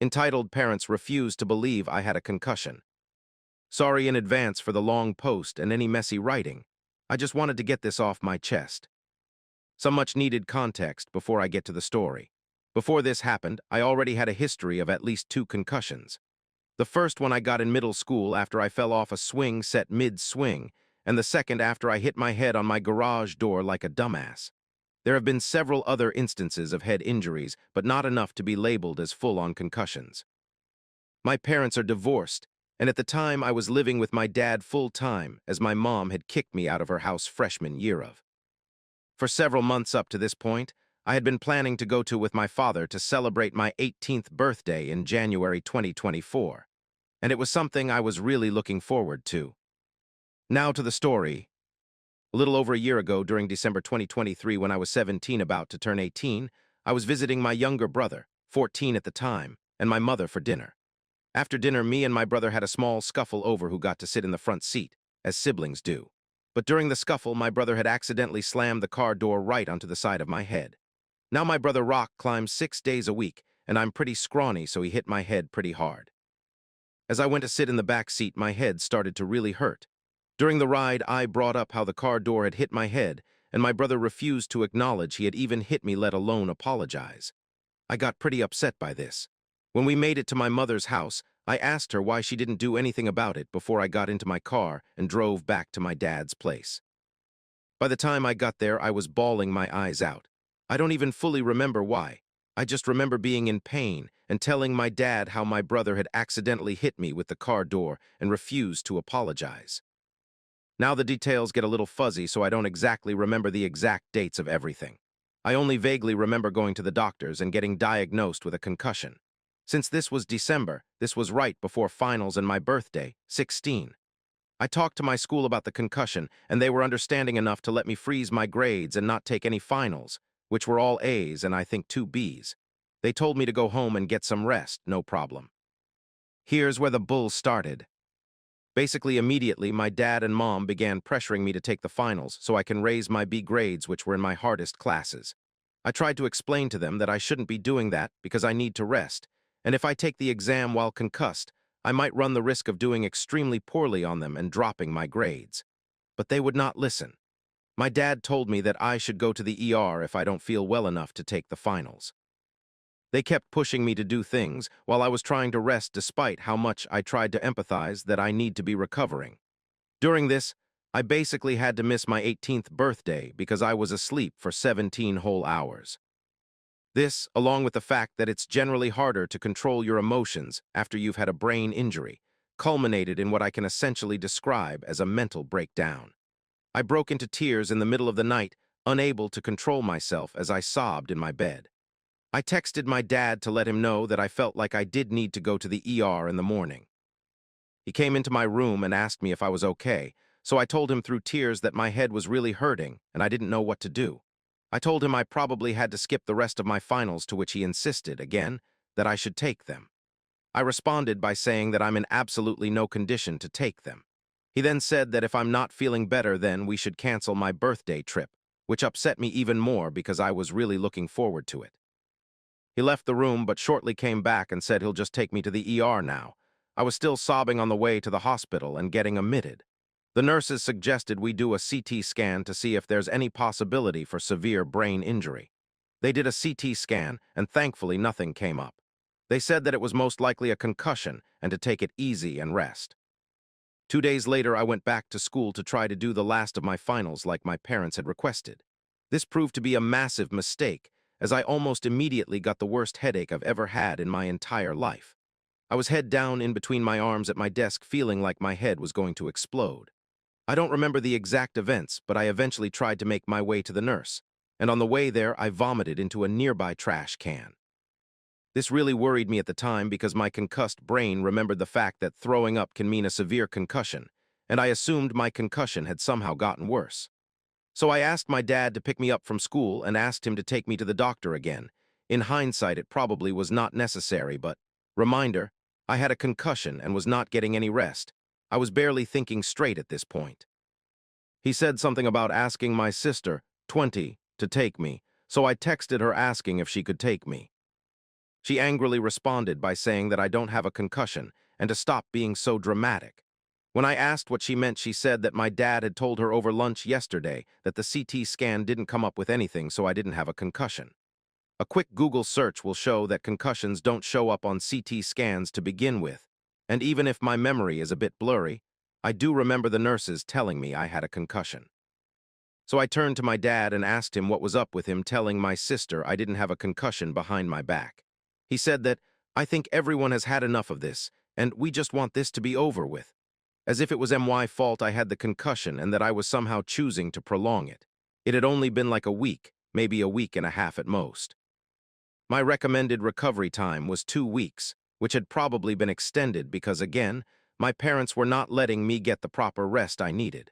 Entitled parents refused to believe I had a concussion. Sorry in advance for the long post and any messy writing. I just wanted to get this off my chest. Some much-needed context before I get to the story. Before this happened, I already had a history of at least 2 concussions. The first one I got in middle school after I fell off a swing set mid-swing, and the second after I hit my head on my garage door like a dumbass. There have been several other instances of head injuries, but not enough to be labeled as full-on concussions. My parents are divorced, and at the time I was living with my dad full-time as my mom had kicked me out of her house freshman year of. For several months up to this point, I had been planning to go to with my father to celebrate my 18th birthday in January 2024, and it was something I was really looking forward to. Now to the story. A little over a year ago, during December 2023, when I was 17 about to turn 18, I was visiting my younger brother, 14 at the time, and my mother for dinner. After dinner, me and my brother had a small scuffle over who got to sit in the front seat, as siblings do. But during the scuffle, my brother had accidentally slammed the car door right onto the side of my head. Now my brother Rock climbs 6 days a week, and I'm pretty scrawny, so he hit my head pretty hard. As I went to sit in the back seat, my head started to really hurt. During the ride, I brought up how the car door had hit my head, and my brother refused to acknowledge he had even hit me, let alone apologize. I got pretty upset by this. When we made it to my mother's house, I asked her why she didn't do anything about it before I got into my car and drove back to my dad's place. By the time I got there, I was bawling my eyes out. I don't even fully remember why. I just remember being in pain and telling my dad how my brother had accidentally hit me with the car door and refused to apologize. Now the details get a little fuzzy, so I don't exactly remember the exact dates of everything. I only vaguely remember going to the doctors and getting diagnosed with a concussion. Since this was December, this was right before finals and my birthday, 16. I talked to my school about the concussion, and they were understanding enough to let me freeze my grades and not take any finals, which were all A's and I think 2 B's. They told me to go home and get some rest, no problem. Here's where the bull started. Basically, immediately, my dad and mom began pressuring me to take the finals so I can raise my B grades, which were in my hardest classes. I tried to explain to them that I shouldn't be doing that because I need to rest, and if I take the exam while concussed, I might run the risk of doing extremely poorly on them and dropping my grades. But they would not listen. My dad told me that I should go to the ER if I don't feel well enough to take the finals. They kept pushing me to do things while I was trying to rest, despite how much I tried to empathize that I need to be recovering. During this, I basically had to miss my 18th birthday because I was asleep for 17 whole hours. This, along with the fact that it's generally harder to control your emotions after you've had a brain injury, culminated in what I can essentially describe as a mental breakdown. I broke into tears in the middle of the night, unable to control myself as I sobbed in my bed. I texted my dad to let him know that I felt like I did need to go to the ER in the morning. He came into my room and asked me if I was okay, so I told him through tears that my head was really hurting and I didn't know what to do. I told him I probably had to skip the rest of my finals, to which he insisted, again, that I should take them. I responded by saying that I'm in absolutely no condition to take them. He then said that if I'm not feeling better, then we should cancel my birthday trip, which upset me even more because I was really looking forward to it. He left the room but shortly came back and said he'll just take me to the ER now. I was still sobbing on the way to the hospital and getting admitted. The nurses suggested we do a CT scan to see if there's any possibility for severe brain injury. They did a CT scan, and thankfully nothing came up. They said that it was most likely a concussion and to take it easy and rest. 2 days later, I went back to school to try to do the last of my finals like my parents had requested. This proved to be a massive mistake, as I almost immediately got the worst headache I've ever had in my entire life. I was head down in between my arms at my desk, feeling like my head was going to explode. I don't remember the exact events, but I eventually tried to make my way to the nurse, and on the way there, I vomited into a nearby trash can. This really worried me at the time because my concussed brain remembered the fact that throwing up can mean a severe concussion, and I assumed my concussion had somehow gotten worse. So I asked my dad to pick me up from school and asked him to take me to the doctor again. In hindsight, it probably was not necessary, but reminder, I had a concussion and was not getting any rest. I was barely thinking straight at this point. He said something about asking my sister, 20, to take me, so I texted her asking if she could take me. She angrily responded by saying that I don't have a concussion and to stop being so dramatic. When I asked what she meant, she said that my dad had told her over lunch yesterday that the CT scan didn't come up with anything, so I didn't have a concussion. A quick Google search will show that concussions don't show up on CT scans to begin with, and even if my memory is a bit blurry, I do remember the nurses telling me I had a concussion. So I turned to my dad and asked him what was up with him telling my sister I didn't have a concussion behind my back. He said that, "I think everyone has had enough of this, and we just want this to be over with." As if it was my fault I had the concussion and that I was somehow choosing to prolong it. It had only been like a week, maybe a week and a half at most. My recommended recovery time was 2 weeks, which had probably been extended because, again, my parents were not letting me get the proper rest I needed.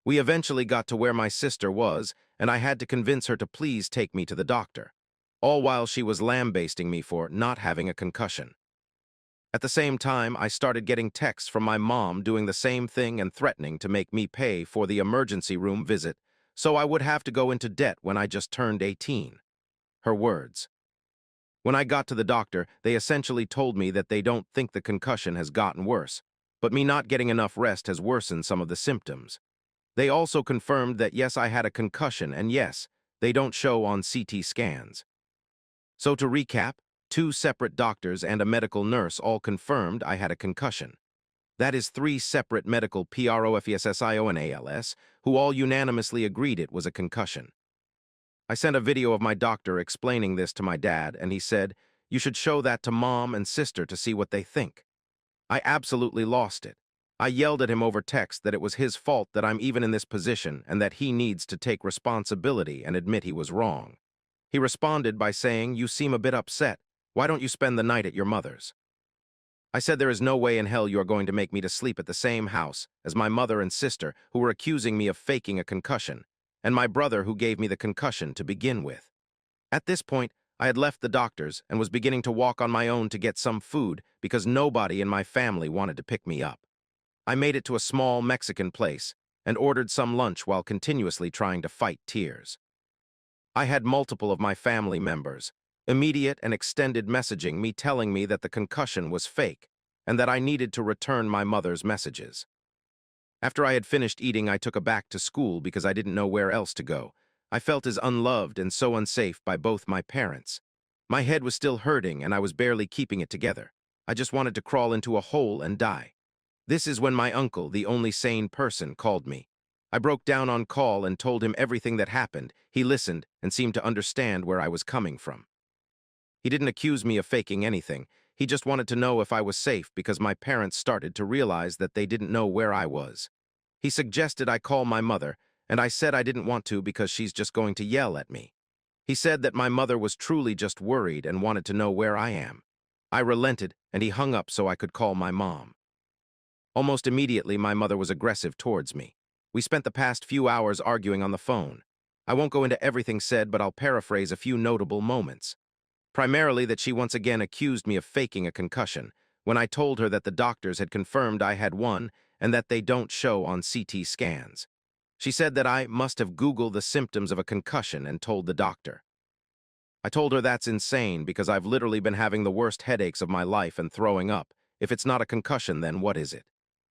We eventually got to where my sister was, and I had to convince her to please take me to the doctor, all while she was lambasting me for not having a concussion. At the same time, I started getting texts from my mom doing the same thing and threatening to make me pay for the emergency room visit, so I would have to go into debt when I just turned 18. Her words. When I got to the doctor, they essentially told me that they don't think the concussion has gotten worse, but me not getting enough rest has worsened some of the symptoms. They also confirmed that yes, I had a concussion, and yes, they don't show on CT scans. So to recap, 2 separate doctors and a medical nurse all confirmed I had a concussion. That is 3 separate medical professionals who all unanimously agreed it was a concussion. I sent a video of my doctor explaining this to my dad, and he said, "You should show that to mom and sister to see what they think." I absolutely lost it. I yelled at him over text that it was his fault that I'm even in this position and that he needs to take responsibility and admit he was wrong. He responded by saying, "You seem a bit upset. Why don't you spend the night at your mother's?" I said there is no way in hell you are going to make me to sleep at the same house as my mother and sister who were accusing me of faking a concussion, and my brother who gave me the concussion to begin with. At this point, I had left the doctor's and was beginning to walk on my own to get some food because nobody in my family wanted to pick me up. I made it to a small Mexican place and ordered some lunch while continuously trying to fight tears. I had multiple of my family members, immediate and extended messaging me telling me that the concussion was fake and that I needed to return my mother's messages. After I had finished eating, I took a back to school because I didn't know where else to go. I felt as unloved and so unsafe by both my parents. My head was still hurting and I was barely keeping it together. I just wanted to crawl into a hole and die. This is when my uncle, the only sane person, called me. I broke down on call and told him everything that happened. He listened and seemed to understand where I was coming from. He didn't accuse me of faking anything. He just wanted to know if I was safe because my parents started to realize that they didn't know where I was. He suggested I call my mother, and I said I didn't want to because she's just going to yell at me. He said that my mother was truly just worried and wanted to know where I am. I relented, and he hung up so I could call my mom. Almost immediately, my mother was aggressive towards me. We spent the past few hours arguing on the phone. I won't go into everything said, but I'll paraphrase a few notable moments. Primarily that she once again accused me of faking a concussion, when I told her that the doctors had confirmed I had one and that they don't show on CT scans. She said that I must have Googled the symptoms of a concussion and told the doctor. I told her that's insane because I've literally been having the worst headaches of my life and throwing up. If it's not a concussion, then what is it?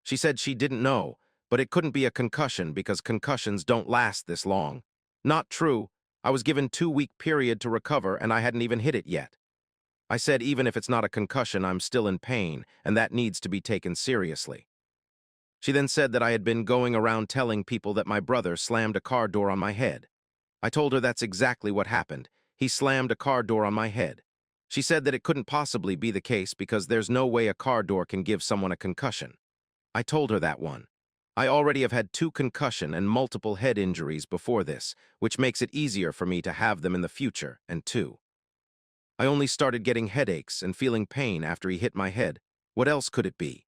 She said she didn't know, but it couldn't be a concussion because concussions don't last this long. Not true. I was given 2-week period to recover and I hadn't even hit it yet. I said even if it's not a concussion, I'm still in pain and that needs to be taken seriously. She then said that I had been going around telling people that my brother slammed a car door on my head. I told her that's exactly what happened. He slammed a car door on my head. She said that it couldn't possibly be the case because there's no way a car door can give someone a concussion. I told her that one. I already have had 2 concussion and multiple head injuries before this, which makes it easier for me to have them in the future, and 2. I only started getting headaches and feeling pain after he hit my head. What else could it be?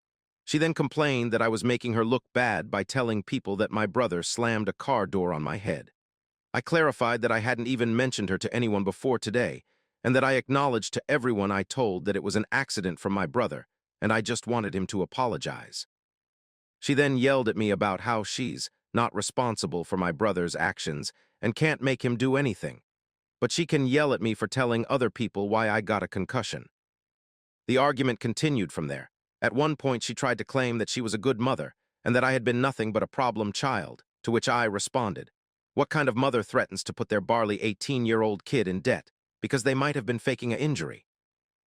She then complained that I was making her look bad by telling people that my brother slammed a car door on my head. I clarified that I hadn't even mentioned her to anyone before today, and that I acknowledged to everyone I told that it was an accident from my brother, and I just wanted him to apologize. She then yelled at me about how she's not responsible for my brother's actions and can't make him do anything. but she can yell at me for telling other people why I got a concussion. The argument continued from there. At one point, she tried to claim that she was a good mother and that I had been nothing but a problem child, to which I responded, "What kind of mother threatens to put their barley 18-year-old kid in debt because they might have been faking an injury?"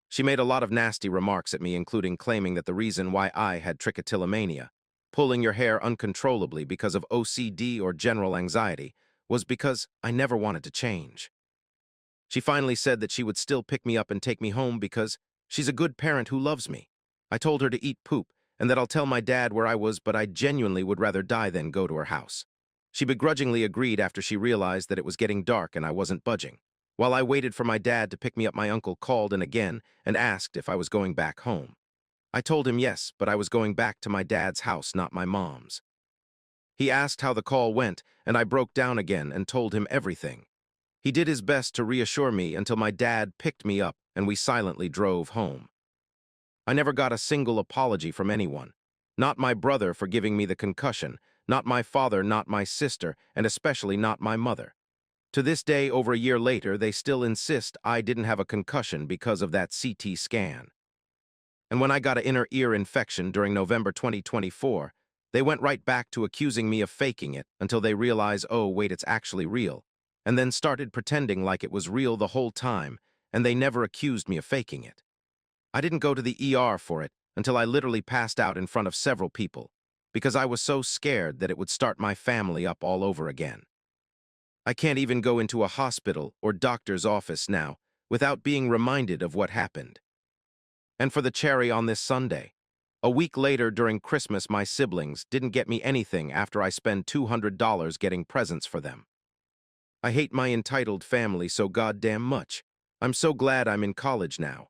She made a lot of nasty remarks at me, including claiming that the reason why I had trichotillomania, pulling your hair uncontrollably because of OCD or general anxiety, was because I never wanted to change. She finally said that she would still pick me up and take me home because she's a good parent who loves me. I told her to eat poop and that I'll tell my dad where I was, but I genuinely would rather die than go to her house. She begrudgingly agreed after she realized that it was getting dark and I wasn't budging. While I waited for my dad to pick me up, my uncle called in again and asked if I was going back home. I told him yes, but I was going back to my dad's house, not my mom's. He asked how the call went, and I broke down again and told him everything. He did his best to reassure me until my dad picked me up and we silently drove home. I never got a single apology from anyone. Not my brother for giving me the concussion, not my father, not my sister, and especially not my mother. To this day, over a year later, they still insist I didn't have a concussion because of that CT scan. And when I got an inner ear infection during November 2024, they went right back to accusing me of faking it until they realized, oh, wait, it's actually real, and then started pretending like it was real the whole time, and they never accused me of faking it. I didn't go to the ER for it until I literally passed out in front of several people because I was so scared that it would start my family up all over again. I can't even go into a hospital or doctor's office now without being reminded of what happened. And for the cherry on this Sunday, a week later during Christmas, my siblings didn't get me anything after I spent $200 getting presents for them. I hate my entitled family so goddamn much. I'm so glad I'm in college now.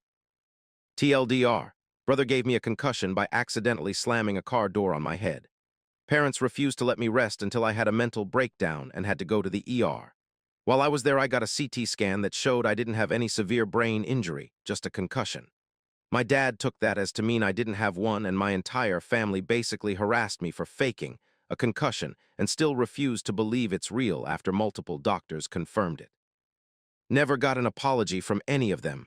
TLDR, brother gave me a concussion by accidentally slamming a car door on my head. Parents refused to let me rest until I had a mental breakdown and had to go to the ER. While I was there, I got a CT scan that showed I didn't have any severe brain injury, just a concussion. My dad took that as to mean I didn't have one, and my entire family basically harassed me for faking a concussion and still refused to believe it's real after multiple doctors confirmed it. Never got an apology from any of them,